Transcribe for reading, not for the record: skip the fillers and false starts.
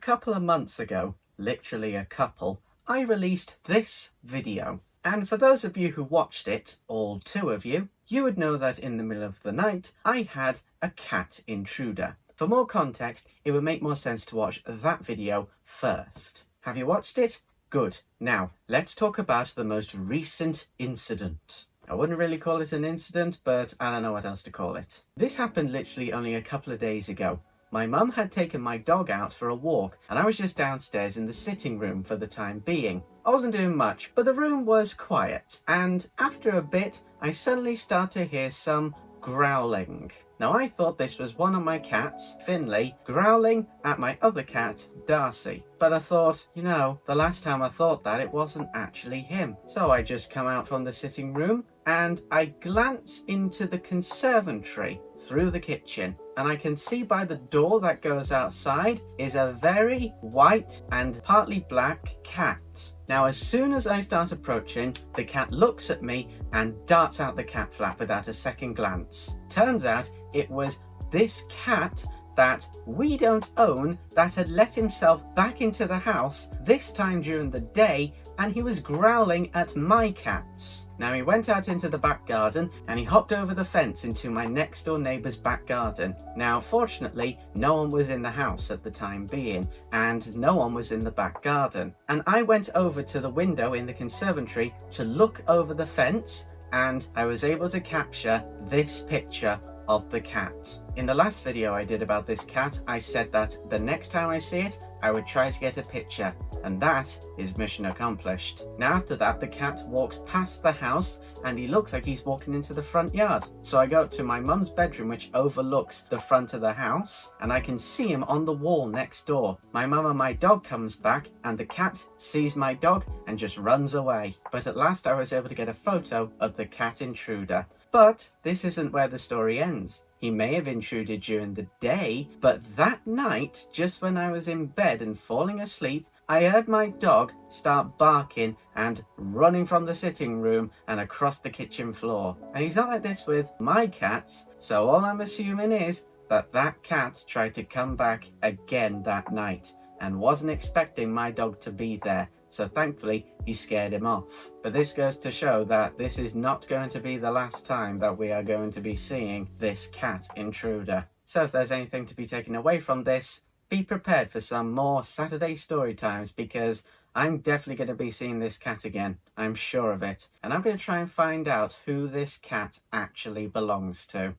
couple of months ago, literally a couple, I released this video. And for those of you who watched it, all 2 of you, you would know that in the middle of the night, I had a cat intruder. For more context, it would make more sense to watch that video first. Have you watched it? Good. Now, let's talk about the most recent incident. I wouldn't really call it an incident, but I don't know what else to call it. This happened literally only a couple of days ago. My mum had taken my dog out for a walk, and I was just downstairs in the sitting room for the time being. I wasn't doing much, but the room was quiet, and after a bit, I suddenly start to hear some growling. Now I thought this was one of my cats, Finley, growling at my other cat, Darcy. But I thought, the last time I thought that, it wasn't actually him. So I just come out from the sitting room and I glance into the conservatory through the kitchen, and I can see by the door that goes outside is a very white and partly black cat. Now, as soon as I start approaching, the cat looks at me and darts out the cat flap without a second glance. Turns out it was this cat that we don't own that had let himself back into the house, this time during the day, and he was growling at my cats. Now he went out into the back garden and he hopped over the fence into my next door neighbour's back garden. Now fortunately no one was in the house at the time being, and no one was in the back garden. And I went over to the window in the conservatory to look over the fence, and I was able to capture this picture of the cat. In the last video I did about this cat, I said that the next time I see it, I would try to get a picture, and that is mission accomplished. Now after that, the cat walks past the house and he looks like he's walking into the front yard. So I go up to my mum's bedroom, which overlooks the front of the house, and I can see him on the wall next door. My mum and my dog comes back and the cat sees my dog and just runs away. But at last I was able to get a photo of the cat intruder. But this isn't where the story ends. He may have intruded during the day, but that night, just when I was in bed and falling asleep, I heard my dog start barking and running from the sitting room and across the kitchen floor. And he's not like this with my cats, so all I'm assuming is that that cat tried to come back again that night and wasn't expecting my dog to be there. So thankfully, he scared him off. But this goes to show that this is not going to be the last time that we are going to be seeing this cat intruder. So if there's anything to be taken away from this, be prepared for some more Saturday story times, because I'm definitely going to be seeing this cat again. I'm sure of it. And I'm going to try and find out who this cat actually belongs to.